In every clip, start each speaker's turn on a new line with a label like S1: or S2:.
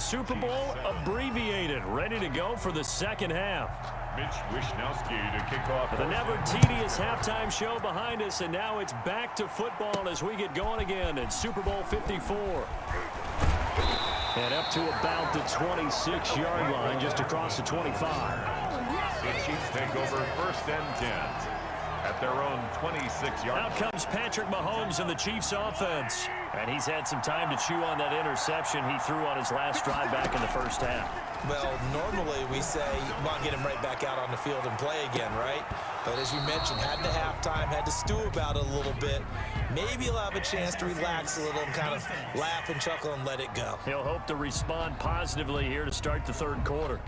S1: Super Bowl abbreviated, ready to go for the second half.
S2: Mitch Wisnowski to kick off.
S1: The never tedious halftime show behind us, and now it's back to football as we get going again in Super Bowl 54. And up to about the 26-yard line, just across the 25.
S2: The Chiefs take over 1st and 10 at their own 26-yard.
S1: Out comes Patrick Mahomes in the Chiefs offense. And he's had some time to chew on that interception he threw on his last drive back in the first half.
S3: Well, normally we say, well, get him right back out on the field and play again, right? But as you mentioned, had to halftime, had to stew about it a little bit. Maybe he'll have a chance to relax a little and kind of laugh and chuckle and let it go.
S1: He'll hope to respond positively here to start the third quarter.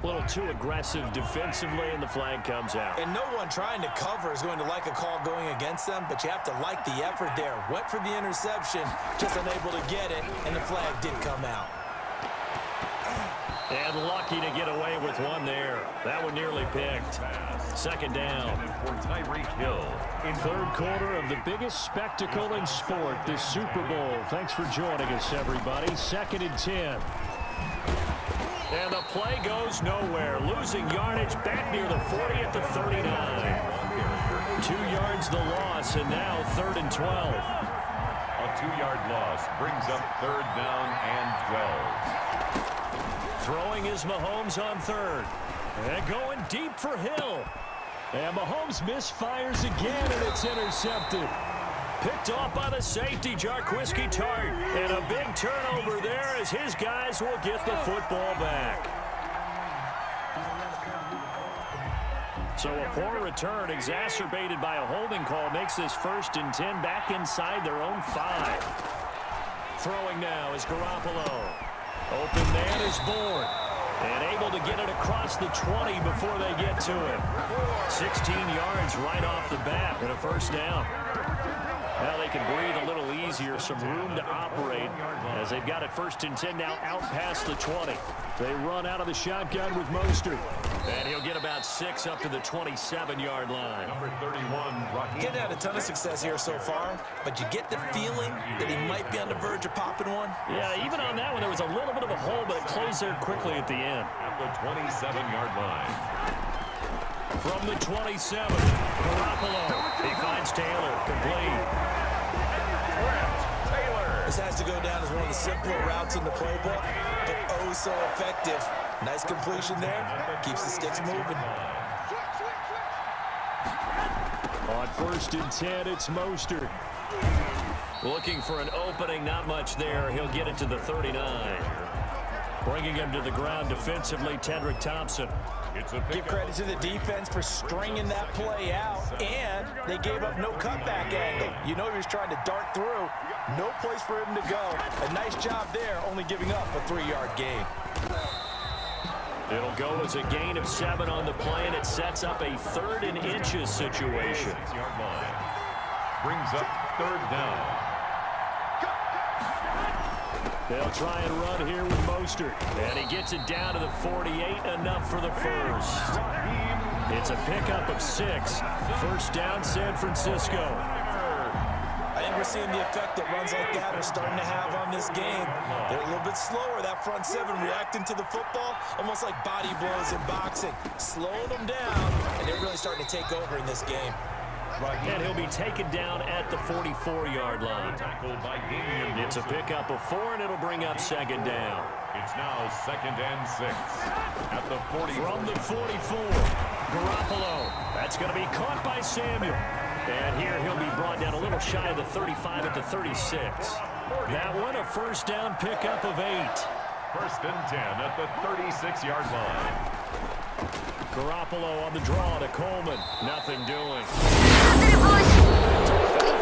S1: A little too aggressive defensively, and the flag comes out.
S3: And no one trying to cover is going to like a call going against them, but you have to like the effort there. Went for the interception, just unable to get it, and the flag did come out.
S1: And lucky to get away with one there. That one nearly picked. Second down.
S2: For Tyreek Hill.
S1: In third quarter of the biggest spectacle in sport, the Super Bowl. Thanks for joining us, everybody. 2nd and 10. And the play goes nowhere. Losing yardage back near the 40 at the 39. 2 yards the loss, and now 3rd and 12.
S2: A 2-yard loss brings up 3rd down and 12.
S1: Throwing is Mahomes on 3rd. And going deep for Hill. And Mahomes misfires again, and it's intercepted. Picked off by the safety, Jarquiski Tart. And a big turnover there as his guys will get the football back. So a poor return exacerbated by a holding call makes this 1st and 10 back inside their own 5. Throwing now is Garoppolo. Open man is Bourne. And able to get it across the 20 before they get to him. 16 yards right off the bat and a 1st down. Now they can breathe a little easier, some room to operate as they've got it 1st and 10 now out past the 20. They run out of the shotgun with Mostert. And he'll get about 6 up to the 27-yard line.
S2: Number 31,
S3: Getting had a ton of success here so far, but you get the feeling that he might be on the verge of popping one.
S1: Yeah, even on that one, there was a little bit of a hole, but it closed there quickly at the end.
S2: At the 27-yard line.
S1: From the 27, Garoppolo. He finds Taylor, complete.
S3: This has to go down as one of the simpler routes in the playbook, but oh so effective. Nice completion there. Keeps the sticks moving.
S1: On 1st and 10, it's Mostert. Looking for an opening, not much there. He'll get it to the 39. Bringing him to the ground defensively, Tedrick Thompson.
S3: Give credit to the defense for stringing that play out, and they gave up no cutback angle. You know he was trying to dart through. No place for him to go. A nice job there, only giving up a 3-yard gain.
S1: It'll go as a gain of 7 on the play, and it sets up a 3rd and inches situation.
S2: 6-yard line. Brings up 3rd down.
S1: They'll try and run here with Mostert. And he gets it down to the 48, enough for the 1st. It's a pickup of 6. 1st down, San Francisco.
S3: I think we're seeing the effect that runs like that are starting to have on this game. They're a little bit slower, that front 7 reacting to the football, almost like body blows in boxing. Slowing them down, and they're really starting to take over in this game.
S1: And he'll be taken down at the 44-yard line. It's a pickup of 4, and it'll bring up 2nd down.
S2: It's now 2nd and 6 at the 40.
S1: From the 44, Garoppolo. That's going to be caught by Samuel. And here he'll be brought down a little shy of the 35 at the 36. That one a 1st down pickup of 8.
S2: 1st and 10 at the 36-yard line.
S1: Garoppolo on the draw to Coleman. Nothing doing.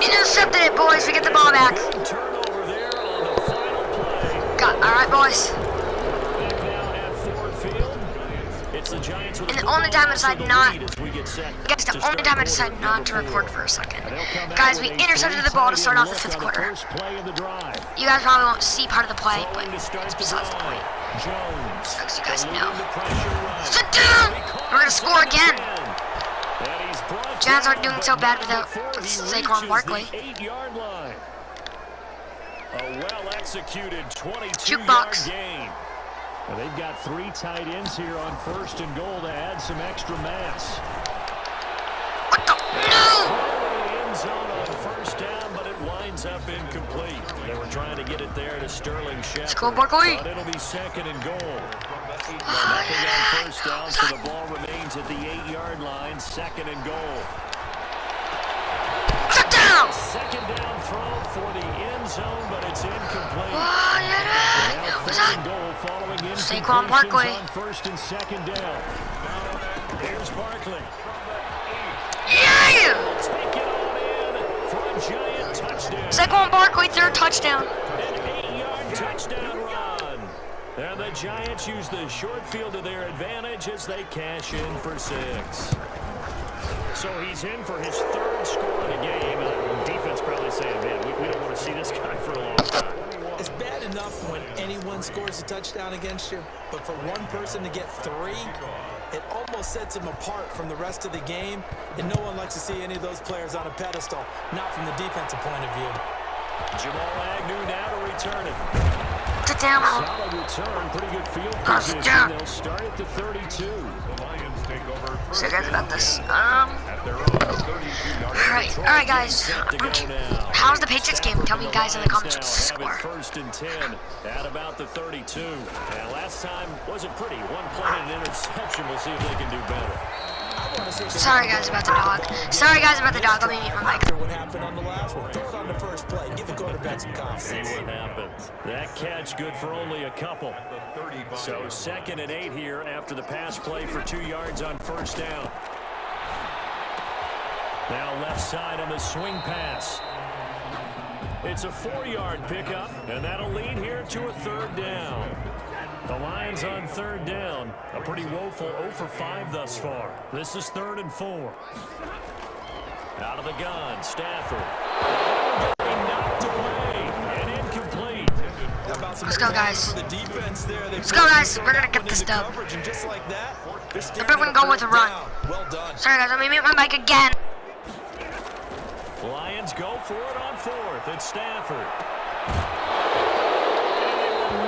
S4: Intercepted it, boys. We get the ball back.
S1: Good turnover there on the final play.
S4: All right, boys.
S1: Back now at Ford Field. It's the Giants with
S4: And the only time I decided not,
S1: as we get set.
S4: guys, the only time I decided not to record for a second. Guys, we intercepted the ball to start off the 5th quarter. You guys probably won't see part of the play, but it's besides the point. Because you guys know. Sit down! We're going to score again. Giants aren't doing so bad without Saquon Barkley.
S1: A well-executed 22-yard
S4: Jukebox.
S1: gain. Well, they've got 3 tight ends here on 1st and goal to add some extra mass.
S4: What the? No!
S1: End zone on 1st down, but it winds up incomplete. They were trying to get it there to Sterling Shepard.
S4: Let's go, Barkley.
S1: But it'll be 2nd and goal. Nothing on 1st down, so the ball remains at the 8-yard line. 2nd and goal.
S4: Touchdown!
S1: 2nd down throw for the end zone, but it's incomplete.
S4: What was that?
S1: Goal following
S4: Saquon Barkley.
S1: on 1st and 2nd down. Here's Barkley.
S4: Yeah!
S1: Take it on in for a giant touchdown.
S4: Saquon Barkley, 3rd touchdown.
S1: An 8-yard touchdown run. And the Giants use the short field to their advantage as they cash in for 6. So he's in for his 3rd score of the game. And the defense probably saying, man, we don't want to see this guy for a long time.
S3: It's bad enough when anyone scores a touchdown against you, but for one person to get 3, it almost sets him apart from the rest of the game, and no one likes to see any of those players on a pedestal, not from the defensive point of view.
S1: Jamal Agnew now to return it.
S4: Touchdown.
S1: Solid return, pretty good field position.
S4: Touchdown.
S1: They'll start at the 32.
S2: The Lions take over first
S4: So guys about this.
S2: at their own 32-yard line.
S4: Alright guys. How's the Patriots game? Tell me guys in the comments what's the score.
S1: 1st and 10 at about the 32. And last time wasn't pretty. 1 play and an interception. We'll see if they can do better.
S4: Sorry guys about the dog. Sorry guys about the dog. Let me mute my mic.
S3: After what happened on the last one, throw it on the first play. Give the quarterback some
S1: See
S3: confidence.
S1: what happens. That catch good for only a couple. So 2nd and 8 here after the pass play for 2 yards on 1st down. Now left side on the swing pass. It's a 4-yard pickup, and that'll lead here to a 3rd down. The Lions on 3rd down. A pretty woeful 0 for 5 thus far. This is 3rd and 4. Out of the gun, Stafford. Knocked away and incomplete.
S4: Let's go guys.
S3: For the defense there,
S4: Let's go guys. We're gonna get this dub.
S3: and just like that, they're
S4: We're gonna go with a run.
S3: Well done.
S4: Sorry guys, let me mute my mic again.
S1: Lions go for it on 4th. It's Stafford.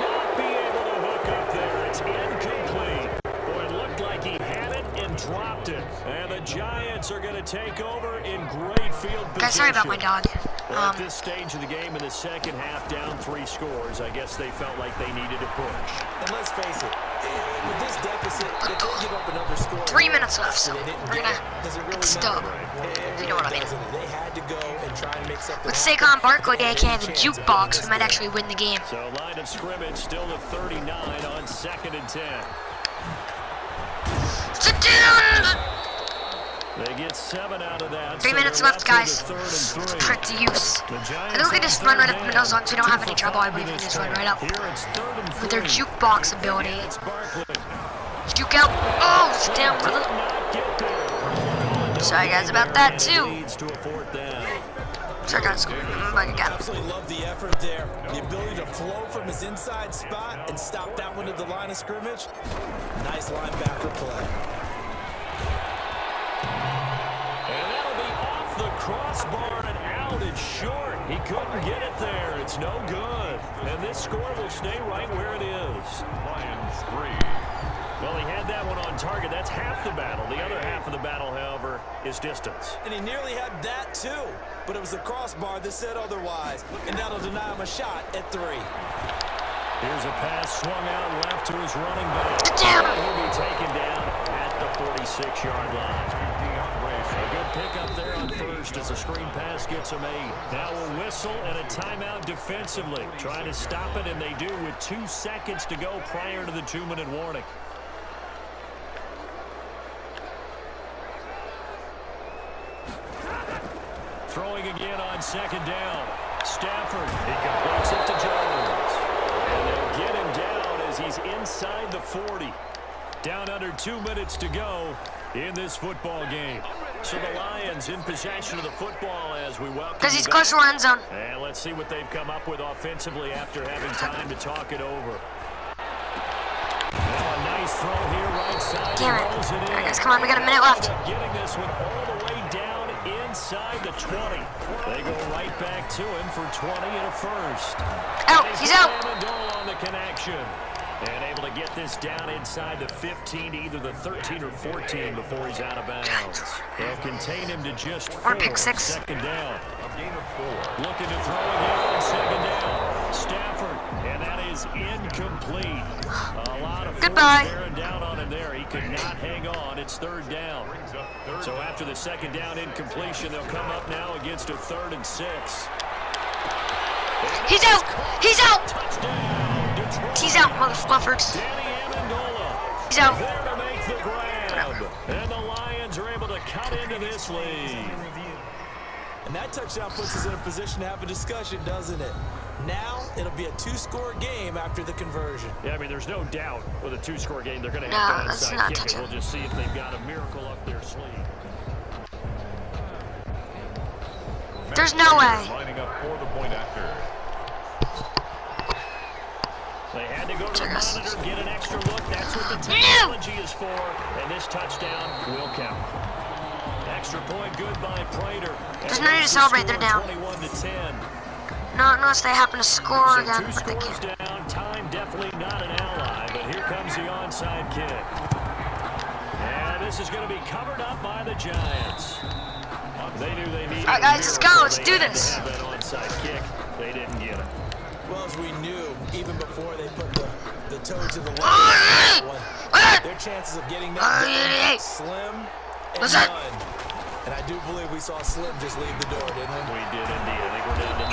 S1: Not be able to hook up there. It's incomplete. Boy, it looked like he had it and dropped it. And the Giants are going to take over in great field position.
S4: Guys, sorry about my dog.
S1: Well, at this stage of the game in the 2nd half, down 3 scores, I guess they felt like they needed a push.
S3: And let's face it, with this deficit, they could give up another score.
S4: 3 minutes left, so
S3: They didn't
S4: we're
S3: get
S4: gonna
S3: it. Does it really
S4: get the stub.
S3: matter?
S4: You know what I mean.
S3: They had to go and try and make something
S4: With
S3: happen.
S4: Saquon Barkley, aka the
S3: Chance of
S4: jukebox, we
S3: winning
S4: might
S3: this
S4: actually win the game.
S1: So line of scrimmage still at 39 on 2nd and 10.
S4: Sit down!
S1: They get 7 out of that.
S4: 3
S1: so
S4: minutes
S1: they're
S4: left, guys.
S1: to 3rd and 3.
S4: Pretty use.
S1: The
S4: I
S1: Giants
S4: think we can
S1: on
S4: just run right
S1: 3rd
S4: up the middle as long as we don't have any
S1: 2
S4: trouble. I
S1: for
S4: believe we
S1: 5
S4: can just
S1: this
S4: run
S1: time.
S4: right up.
S1: Here it's 3rd and 3.
S4: With their jukebox ability.
S1: It's Barkley.
S4: Juke out. Oh, sit down, brother.
S1: Not get there.
S4: Sorry guys about that too.
S1: Leads to a 4th down.
S4: Sorry guys, I'm back again.
S3: Absolutely love the effort there. The ability to flow from his inside spot and stop that one at the line of scrimmage. Nice linebacker play.
S1: And that'll be off the crossbar and out. It's short. He couldn't get it there. It's no good. And this score will stay right where it is.
S2: Lions 3.
S1: Well, he had that one on target. That's half the battle. The other half of the battle, however, is distance.
S3: And he nearly had that too. But it was the crossbar that said otherwise. And that'll deny him a shot at 3.
S1: Here's a pass swung out left to his running back.
S4: Damn.
S1: He'll be taken down at the 46-yard line. A good pickup there on 1st as the screen pass gets a made. Now a whistle and a timeout defensively. Trying to stop it, and they do with 2 seconds to go prior to the 2-minute warning. Throwing again on 2nd down. Stafford, he completes it to Jones. And they'll get him down as he's inside the 40. Down under 2 minutes to go in this football game. So the Lions in possession of the football as we welcome
S4: Because
S1: you
S4: he's
S1: back.
S4: close to the end zone.
S1: And let's see what they've come up with offensively after having time to talk it over. Now a nice throw here right side.
S4: Damn it.
S1: Rolls it in.
S4: Alright guys, come on, we got a minute left.
S1: Getting this one all the way down inside the 20. They go right back to him for 20 and a first.
S4: Out. He's out.
S1: Amendola on the connection. And able to get this down inside the 15, either the 13 or 14 before he's out of bounds. They'll contain him to just 4.
S4: Pick 6.
S1: Second down.
S2: A gain of 4.
S1: Looking to throw again. Second down. Stafford. And that is incomplete. A lot of
S4: Goodbye.
S1: bearing down on him there. He could not hang on. It's third down. So after the second down incompletion, they'll come up now against a 3rd and 6.
S4: He's out. He's out.
S1: Touchdown, Detroit.
S4: He's out, motherfuckers.
S1: Danny Amendola.
S4: He's out.
S1: There to make the grab. And the Lions are able to cut into this lead.
S3: And that touchdown puts us in a position to have a discussion, doesn't it? Now, it'll be a 2-score game after the conversion.
S1: Yeah, I mean, there's no doubt with a 2-score game, they're going to
S4: No,
S1: have to
S4: that's
S1: onside
S4: not
S1: kick it.
S4: touchdown.
S1: We'll just see if they've got a miracle up their sleeve.
S4: There's no way.
S2: Lining up for the point after.
S1: They had to go to the
S4: Check us.
S1: monitor, get an extra look. That's what the technology is for. And this touchdown will count. Extra point good by Prater.
S4: There's no need to celebrate, they're down.
S1: 21-10.
S4: Not unless they happen to score
S1: So
S4: again,
S1: 2
S4: but they
S1: scores
S4: can't.
S1: down. Time definitely not an ally, but here comes the onside kick. And this is going to be covered up by the Giants. They knew they needed.
S4: All right, guys, let's go. Let's do
S1: They had
S4: this.
S1: to have that onside kick. They didn't get it.
S3: Well, as we knew, even before they put the toe to the line, their chances of getting that done, slim and none. And I do believe we saw Slim just leave the door, didn't we?
S1: We did indeed. I think we're down to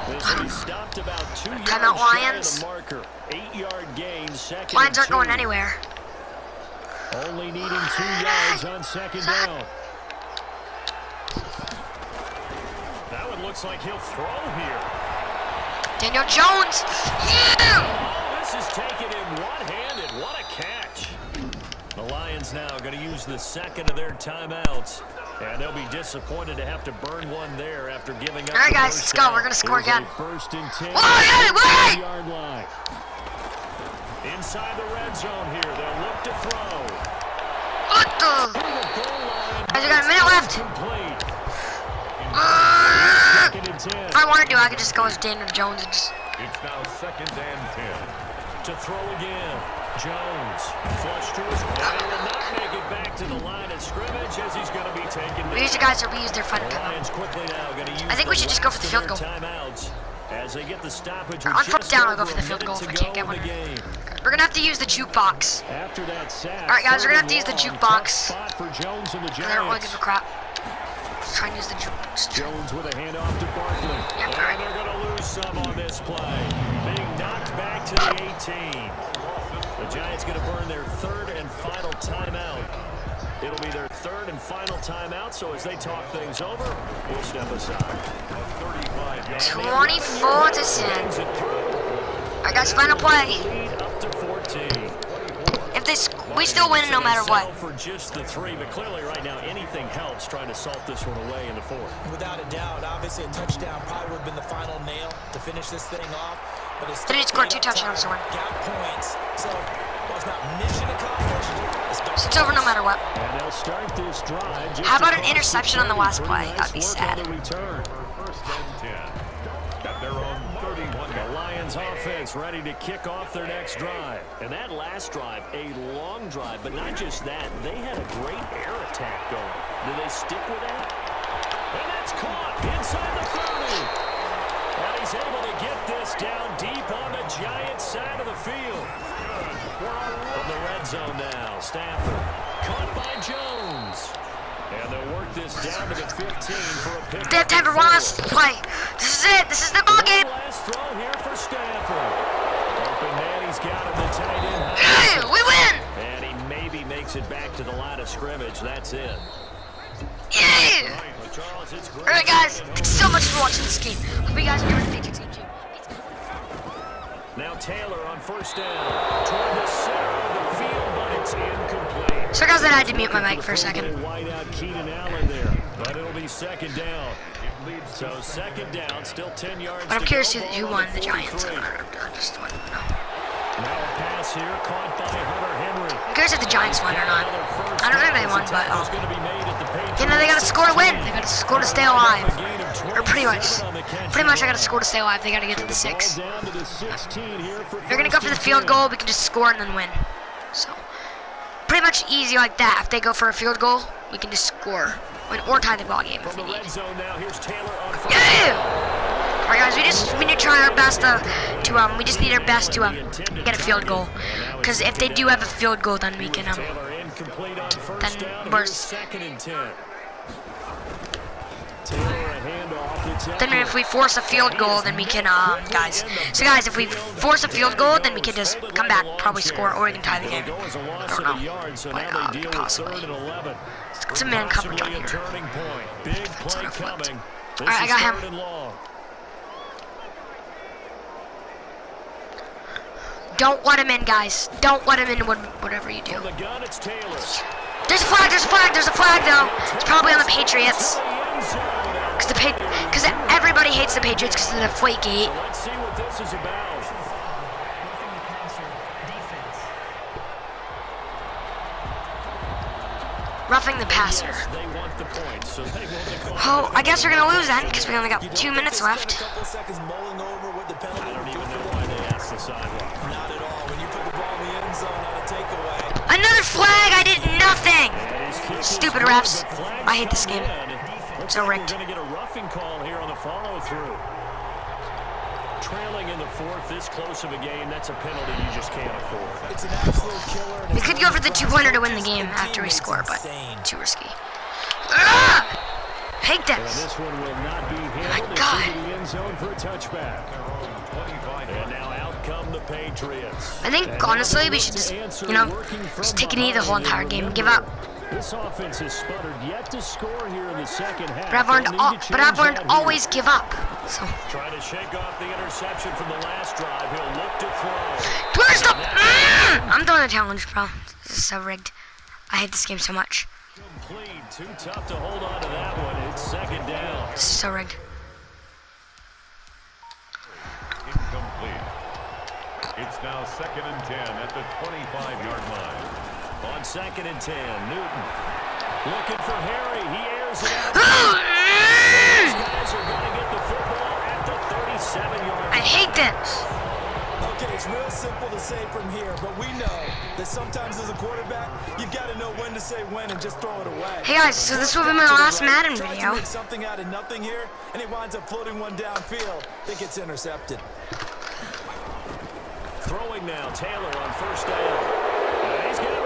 S1: 9. This one stopped about 2 yards
S4: Timeout,
S1: shy
S4: Lions.
S1: of the marker. 8-yard gain, second
S4: Lions
S1: and
S4: aren't going
S1: 2.
S4: anywhere.
S1: Only needing 2 yards on second down. That one looks like he'll throw here.
S4: Daniel Jones. Yeah.
S1: Oh, this is taken in one-handed. What a catch. The Lions now going to use the second of their timeouts. And they'll be disappointed to have to burn one there after giving up.
S4: All right,
S1: the
S4: guys,
S1: first
S4: let's go.
S1: down.
S4: We're gonna score
S1: Here's
S4: again.
S1: a 1st and 10.
S4: Wait!
S1: 3-yard line. Inside the red zone here. They'll look to throw.
S4: What the? Guys, I got a minute left.
S1: Second and 10.
S4: If I wanted to, I could just go as Daniel Jones and just...
S2: It's now 2nd and 10.
S1: To throw again. Jones. Flush to his right. He will not make it back to the line of scrimmage as he's going to be taken.
S4: We use the guys that we use their fight
S1: The
S4: timeout.
S1: Lions quickly now going to use
S4: I think we should just go for the field goal.
S1: timeouts as they get the stoppage.
S4: On fourth down, I'll go for the field goal if I can't get one. We're gonna have to use the jukebox.
S1: After that sack,
S4: All right, guys, we're gonna have to use the
S1: third and
S4: jukebox.
S1: long, tough spot for Jones and the
S4: I don't really
S1: Giants.
S4: give a crap. Let's try and use the jukebox.
S1: Jones with a handoff to Barkley.
S4: Yeah,
S1: And
S4: all right.
S1: they're going to lose some on this play. Being knocked back to the 18. The Giants going to burn their 3rd and final timeout. It'll be their 3rd and final timeout, so as they talk things over, we'll step aside.
S4: 24 to 10. All right, guys, final play.
S1: Lead up to 14.
S4: If this, we still win no matter what.
S1: For just the 3, but clearly right now anything helps trying to salt this one away in the 4th.
S3: Without a doubt, obviously a touchdown probably would have been the final nail to finish this thing off. But it's
S4: They need to score 2 touchdowns to win.
S3: got points. So, while it's not mission accomplished,
S4: It's over no matter what.
S1: And they'll start this drive. Just
S4: How about an
S1: across the
S4: interception on the
S1: 30.
S4: last play?
S1: Pretty
S4: That'd be
S1: nice work
S4: sad.
S1: on the return.
S2: 1st and 10. At their own 31.
S1: The Lions offense ready to kick off their next drive. And that last drive, a long drive, but not just that. They had a great air attack going. Do they stick with that? And that's caught inside the 30. And he's able to get this down deep on the Giants side of the field. From the red zone now, Stafford caught by Jones. And they'll work this down to the 15 for a pick.
S4: They have time for one last play. This is it. This is the ball game.
S1: One last throw here for Stafford. Open man, he's got him the tight end.
S4: Hey, we win.
S1: And he maybe makes it back to the line of scrimmage. That's it.
S4: Yay.
S1: Well, Charles, it's great.
S4: All right, guys. Thanks so much for watching this game. Hope you guys enjoyed the Patriots game.
S1: Now Taylor on 1st down. Toward the center of the field, but it's incomplete.
S4: So, guys, I had to mute my mic for a second.
S1: Wide out Keenan Allen there, but it'll be 2nd down. So 2nd down, still 10 yards.
S4: But I'm
S1: to
S4: curious
S1: go.
S4: who
S1: Ball
S4: won
S1: on
S4: the Giants.
S1: 43.
S4: I just want to know.
S1: Now a pass here, caught by Hunter Henry.
S4: I'm curious if the Giants won or not. I don't think they won, but
S1: It's going to be made at the
S4: You know, they gotta score to win. They gotta score to stay alive. Or pretty much I gotta score to stay alive. They gotta get to the 6. If they're gonna go for the field goal, we can just score and then win. So, pretty much easy like that. If they go for a field goal, we can just score. Or tie the ball game if we need. Yeah! Alright guys, we need to try our best we just need our best to get a field goal. Because if they do have a field goal, then we can then if we force a field goal, then we can, guys. So guys, if we force a field goal, then we can just come back, probably score, or we can tie the game. I don't know, but possibly. It's a man coverage on here. Alright, I got him. Don't let him in, guys. Don't let him in, whatever you do. There's a flag though. It's probably on the Patriots. Because everybody hates the Patriots because of the deflate gate.
S1: Let's see what this is about.
S4: Roughing the passer. Oh, I guess we're gonna lose then because we only got 2 minutes left.
S1: I don't even know why they asked the sideline.
S3: Not at all. When you put the ball in the end zone on a takeaway.
S4: Another flag! I did nothing! Stupid refs. I hate this game. So rigged.
S1: We're going to get a roughing call here on the follow-through. Trailing in the 4th, this close of a game, that's a penalty you just can't afford.
S3: It's an absolute killer.
S4: We could go for the 2-pointer to win the game after we score, but too risky. Ah! Hate this.
S1: And this one will not be handled.
S4: My God.
S1: Into the end zone for a touchback. And now out come the Patriots.
S4: I think honestly we should just, just take it easy the whole entire game and give up.
S1: This offense has sputtered yet to score here in the second half.
S4: But I've learned always give up. So.
S1: Trying to shake off the interception from the last drive. He'll look to throw.
S4: Twist up! I'm throwing the challenge, bro. This is so rigged. I hate this game so much.
S1: Complete. Too tough to hold on to that one. It's second down.
S4: This is so rigged.
S2: Incomplete. It's now 2nd and 10 at the 25-yard line.
S1: On 2nd and 10, Newton looking for Harry. He airs it out. These guys are going to get the football at the 37-yard line.
S4: I hate this.
S3: Okay, it's real simple to say from here, but we know that sometimes as a quarterback, you've got to know when to say when and just throw it away.
S4: Hey guys, so this will be my last Madden video.
S3: Something out of nothing here, and he winds up floating one downfield. Think it's intercepted.
S1: Throwing now, Taylor on 1st down. And he's got room.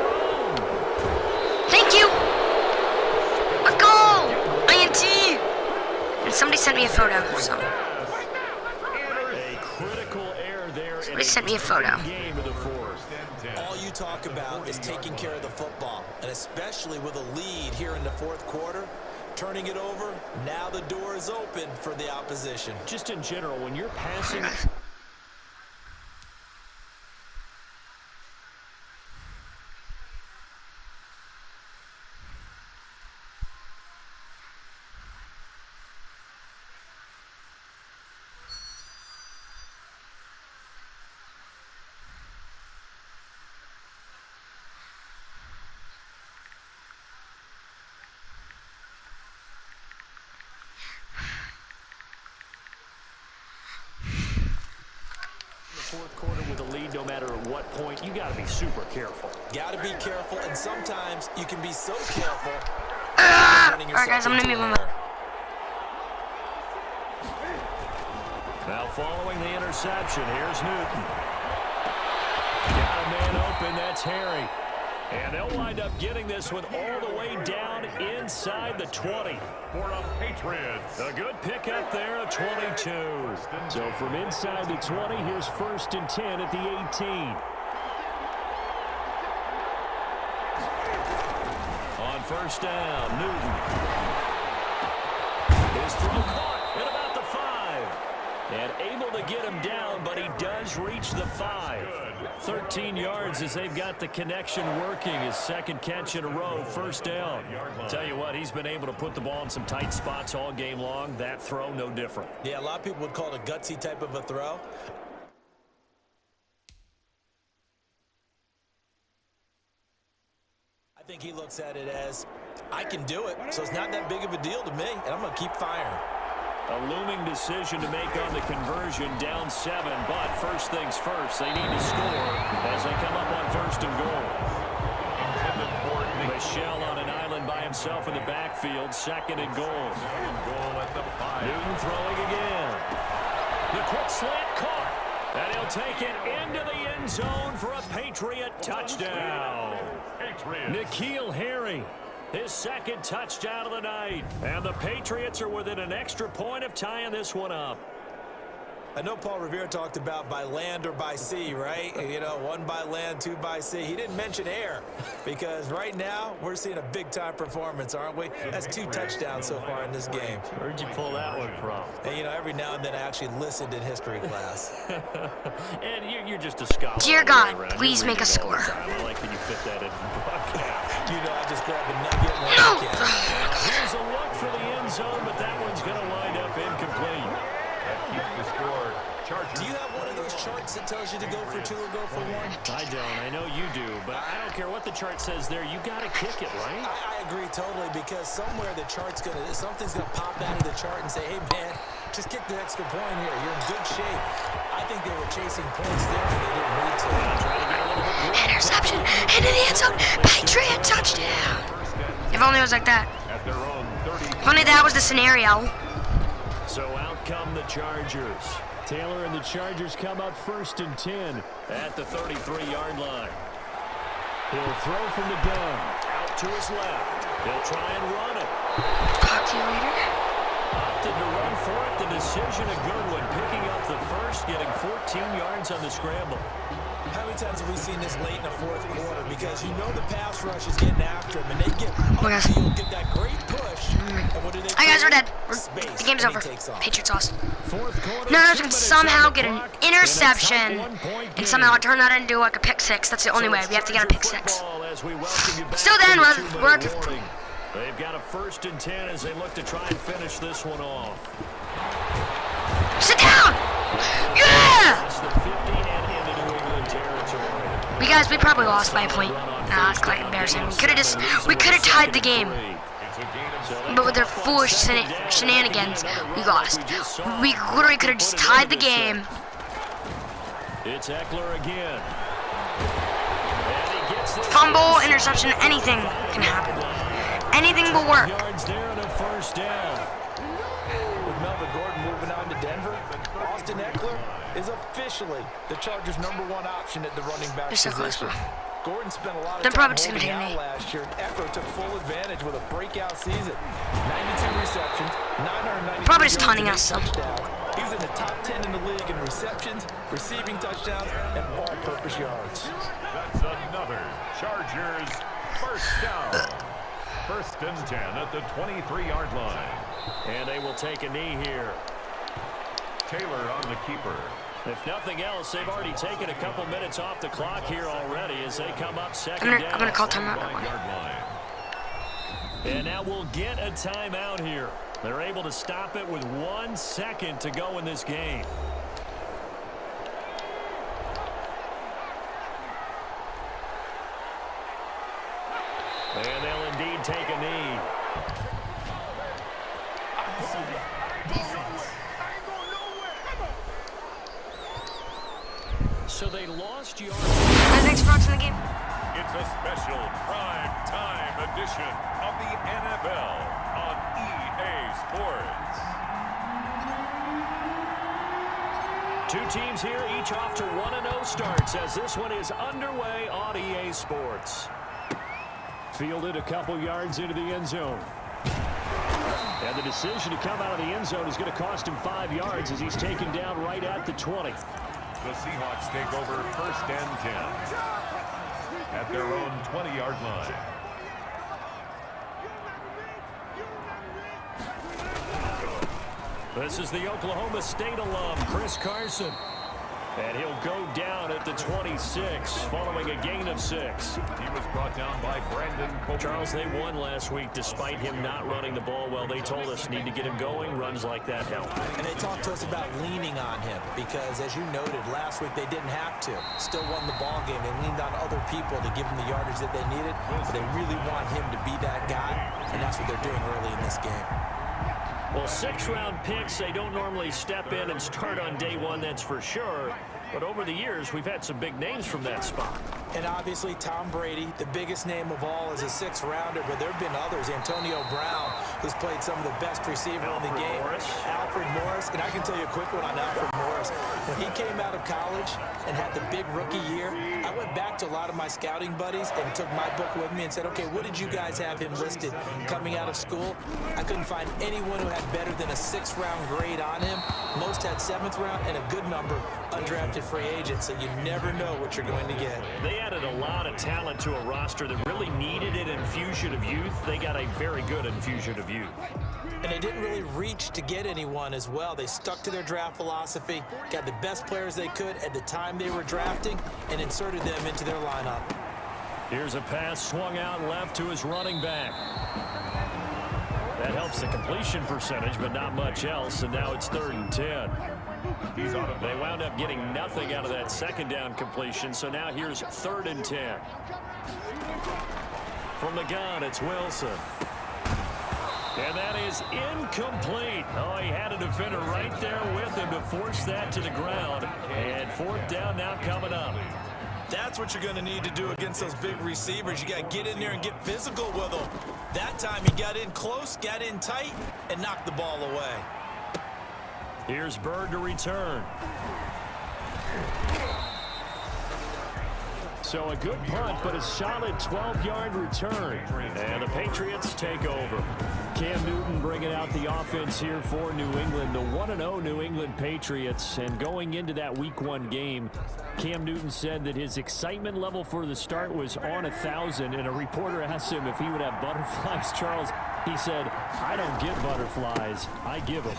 S4: Thank you. A goal. INT. And somebody sent me a photo. So.
S1: A critical error there.
S4: Somebody sent me a photo.
S1: Game of the 4th.
S3: All you talk about is taking care of the football, and especially with a lead here in the 4th quarter, turning it over. Now the door is open for the opposition.
S1: Just in general, when you're passing. Fourth quarter with a lead, no matter at what point, you got to be super careful.
S3: Got to be careful, and sometimes you can be so careful.
S4: Alright guys, I'm going to move on.
S1: Now following the interception, here's Newton. Got a man open, that's Harry. And they'll wind up getting this one all the way down inside the 20.
S2: For the Patriots.
S1: A good pickup there, a 22. So from inside the 20, here's 1st and 10 at the 18. On 1st down, Newton. His throw caught at about the 5. And able to get him down, but he does reach the 5. 13 yards as they've got the connection working. His 2nd catch in a row, 1st down. Tell you what, he's been able to put the ball in some tight spots all game long. That throw, no different.
S3: Yeah, a lot of people would call it a gutsy type of a throw. I I think he looks at it as, I can do it, so it's not that big of a deal to me, and I'm going to keep firing.
S1: A looming decision to make on the conversion, down 7, but first things first, they need to score as they come up on 1st and goal. Michelle on an island by himself in the backfield, 2nd and goal.
S2: At the 5.
S1: Newton throwing again. The quick slant caught, and he'll take it into the end zone for a Patriot touchdown. N'Keal Harry, his 2nd touchdown of the night. And the Patriots are within an extra point of tying this one up.
S3: I know Paul Revere talked about by land or by sea, right? You know, 1 by land, 2 by sea. He didn't mention air because right now we're seeing a big-time performance, aren't we? That's 2 touchdowns so far in this game.
S1: Where'd you pull that one from?
S3: And, you know, every now and then I actually listened in history class.
S1: And you're just a scholar.
S4: Dear God, please make a score.
S1: I like that you fit that in the broadcast.
S3: You know, I just grab a nugget when I can.
S1: Here's a look for the end zone, but that one's going to wind up incomplete.
S2: That keeps the score. Chargers.
S3: Do you have one of those charts that tells you to go for 2 or go for 1?
S1: I don't. I know you do, but I don't care what the chart says there. You got to kick it, right?
S3: I agree totally because somewhere the chart's something's gonna pop out of the chart and say, hey man, just kick the extra point here. You're in good shape. I think they were chasing points there and they didn't need to.
S4: Interception into the end zone. Patriot touchdown. If only it was like that. If only that was the scenario.
S1: So out come the Chargers. Taylor and the Chargers come up 1st and 10 at the 33-yard line. He'll throw from the gun. Out to his left. He'll try and run it.
S4: Talk to you later.
S1: Opted to run for it. The decision a good one. Picking up the first, getting 14 yards on the scramble.
S3: How many times have we seen this late in the 4th quarter? Because you know the pass rush is getting after him, and they get upfield, get that great push. And what do they do?
S4: Hi guys, we're dead. The game's over. Patriots lost. None of us can somehow get an interception and somehow turn that into like a pick 6. That's the only way. We have to get a pick 6. Still then, we're
S1: They've got a 1st and 10 as they look to try and finish this one off.
S4: Sit down! Yeah!
S1: It's the 15 and into New England territory.
S4: Guys, we probably lost by a point. Nah, it's quite embarrassing. We could have tied the game. But with their foolish shenanigans, we lost. We literally could have just tied the game.
S1: It's Eckler again.
S4: Fumble, interception, anything can happen. Anything will work.
S1: Yards there and a first down.
S3: With Melvin Gordon moving on to Denver, Austin Eckler is officially the Chargers' #1 option at the running back position. Gordon spent a lot of time holding out last year. Eckler took full advantage with a breakout season. 92 receptions, 990
S4: probably just taunting us.
S3: He's in the top 10 in the league in receptions, receiving touchdowns, and all-purpose yards.
S2: That's another Chargers first down. 1st and 10 at the 23-yard line.
S1: And they will take a knee here.
S2: Taylor on the keeper.
S1: If nothing else, they've already taken a couple minutes off the clock here already as they come up second down.
S4: I'm gonna call timeout.
S1: And now we'll get a timeout here. They're able to stop it with 1 second to go in this game. And they'll indeed take a knee. So they lost yards.
S4: Thanks for watching the game.
S2: It's a special prime time edition of the NFL on EA Sports.
S1: 2 teams here, each off to 1-0 starts as this one is underway on EA Sports. Fielded a couple yards into the end zone. And the decision to come out of the end zone is going to cost him 5 yards as he's taken down right at the 20.
S2: The Seahawks take over 1st and 10 at their own 20-yard line.
S1: This is the Oklahoma State alum, Chris Carson. And he'll go down at the 26 following a gain of 6.
S2: He was brought down by Brandon
S1: Charles, they won last week despite him not running the ball well. They told us need to get him going. Runs like that help.
S3: And they talked to us about leaning on him because, as you noted, last week they didn't have to. Still won the ball game. They leaned on other people to give them the yardage that they needed, but they really want him to be that guy, and that's what they're doing early in this game.
S1: Well, 6-round picks, they don't normally step in and start on day one, that's for sure. But over the years, we've had some big names from that spot.
S3: And obviously, Tom Brady, the biggest name of all, is a 6th-rounder, but there have been others. Antonio Brown, who's played some of the best receiver in the game. Alfred Morris, and I can tell you a quick one on Alfred Morris. When he came out of college and had the big rookie year, I went back to a lot of my scouting buddies and took my book with me and said, okay, what did you guys have him listed coming out of school? I couldn't find anyone who had better than a 6th-round grade on him. Most had 7th round and a good number undrafted free agent, so you never know what you're going to get.
S1: They added a lot of talent to a roster that really needed an infusion of youth. They got a very good infusion of youth.
S3: And they didn't really reach to get anyone as well. They stuck to their draft philosophy, got the best players they could at the time they were drafting, and inserted them into their lineup.
S1: Here's a pass swung out left to his running back. That helps the completion percentage, but not much else, and now it's 3rd and 10. They wound up getting nothing out of that 2nd down completion, so now here's 3rd and 10. From the gun, it's Wilson. And that is incomplete. Oh, he had a defender right there with him to force that to the ground. And 4th down now coming up.
S3: That's what you're going to need to do against those big receivers. You got to get in there and get physical with them. That time he got in close, got in tight, and knocked the ball away.
S1: Here's Bird to return. So a good punt, but a solid 12-yard return. And the Patriots take over. Cam Newton bringing out the offense here for New England. The 1-0 New England Patriots. And going into that Week 1 game, Cam Newton said that his excitement level for the start was on 1,000. And a reporter asked him if he would have butterflies. Charles, he said, I don't get butterflies, I give them.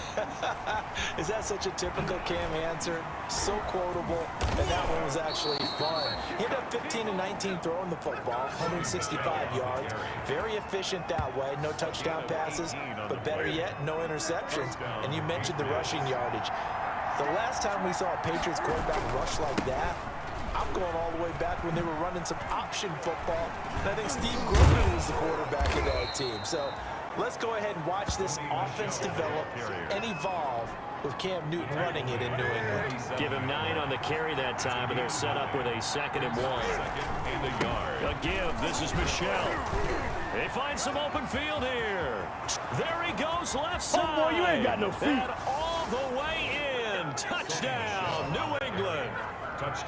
S3: Is that such a typical Cam answer? So quotable, and that one was actually fun. He ended up 15 and 19 throwing the football, 165 yards. Very efficient that way, no touchdown passes, but better yet, no interceptions. And you mentioned the rushing yardage. The last time we saw a Patriots quarterback rush like that, I'm going all the way back when they were running some option football. And I think Steve Grogan was the quarterback of that team. So let's go ahead and watch this offense develop and evolve with Cam Newton running it in New England.
S1: Give him 9 on the carry that time, and they're set up with a 2nd and 1. A give. This is Michelle. They find some open field here. There he goes, left side.
S5: Oh, boy, you ain't got no feet.
S1: And all the way in. Touchdown, New England.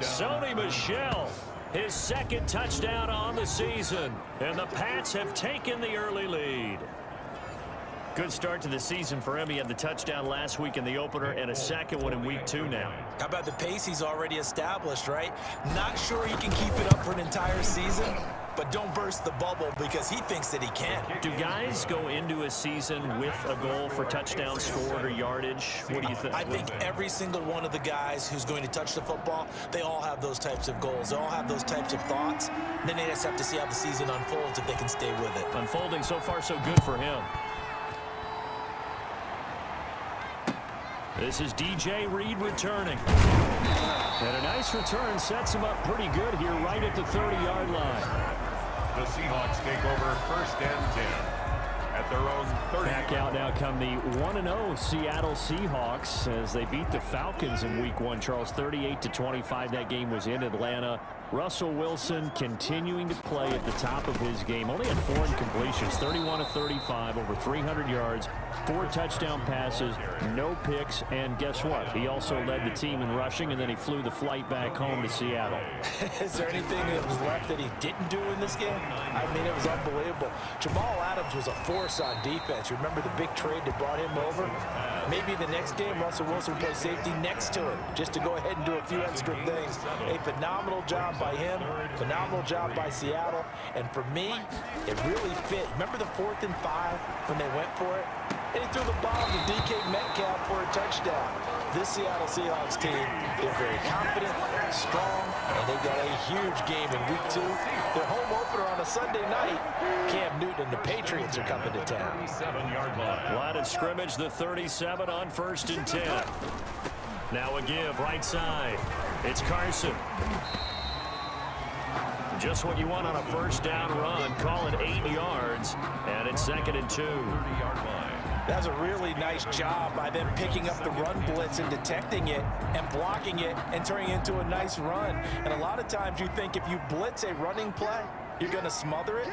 S1: Sony Michel, his 2nd touchdown on the season. And the Pats have taken the early lead. Good start to the season for him. He had the touchdown last week in the opener and a 2nd one in Week 2 now.
S3: How about the pace he's already established, right? Not sure he can keep it up for an entire season, but don't burst the bubble because he thinks that he can.
S1: Do guys go into a season with a goal for touchdown scored or yardage? What do you think?
S3: I think every single one of the guys who's going to touch the football, they all have those types of goals. They all have those types of thoughts. Then they just have to see how the season unfolds if they can stay with it.
S1: Unfolding so far so good for him. This is DJ Reed returning. And a nice return sets him up pretty good here right at the 30-yard line.
S2: The Seahawks take over 1st and 10 at their own 30.
S1: Back out now come the 1-0 Seattle Seahawks as they beat the Falcons in Week 1. Charles, 38-25. That game was in Atlanta. Russell Wilson continuing to play at the top of his game. Only had 4 incompletions, 31-35, over 300 yards, 4 touchdown passes, no picks, and guess what? He also led the team in rushing, and then he flew the flight back home to Seattle.
S3: Is there anything that was left that he didn't do in this game? I mean, it was unbelievable. Jamal Adams was a force on defense. Remember the big trade that brought him over? Maybe the next game, Russell Wilson will play safety next to him just to go ahead and do a few extra things. A phenomenal job by him, phenomenal job by Seattle, and for me, it really fit. Remember the 4th and 5 when they went for it? and he threw the ball to DK Metcalf for a touchdown. This Seattle Seahawks team, they're very confident, strong, and they got a huge game in week 2. Their home opener on a Sunday night, Cam Newton and the Patriots are coming to town.
S2: 37-yard line.
S1: Line of scrimmage, the 37 on 1st and 10. Now a give right side. It's Carson. Just what you want on a first down run. Call it 8 yards, and it's 2nd and 2.
S2: 30-yard line.
S3: That's a really nice job by them picking up the run blitz and detecting it and blocking it and turning it into a nice run. And a lot of times you think if you blitz a running play, you're going to smother it.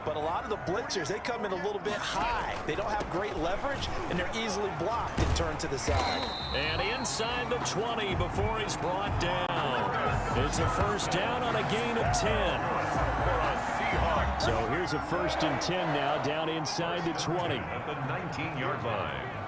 S3: But a lot of the blitzers, they come in a little bit high. They don't have great leverage, and they're easily blocked and turned to the side.
S1: And inside the 20 before he's brought down. It's a first down on a gain of 10. So here's a 1st and 10 now, down inside the 20.
S2: At the 19-yard line.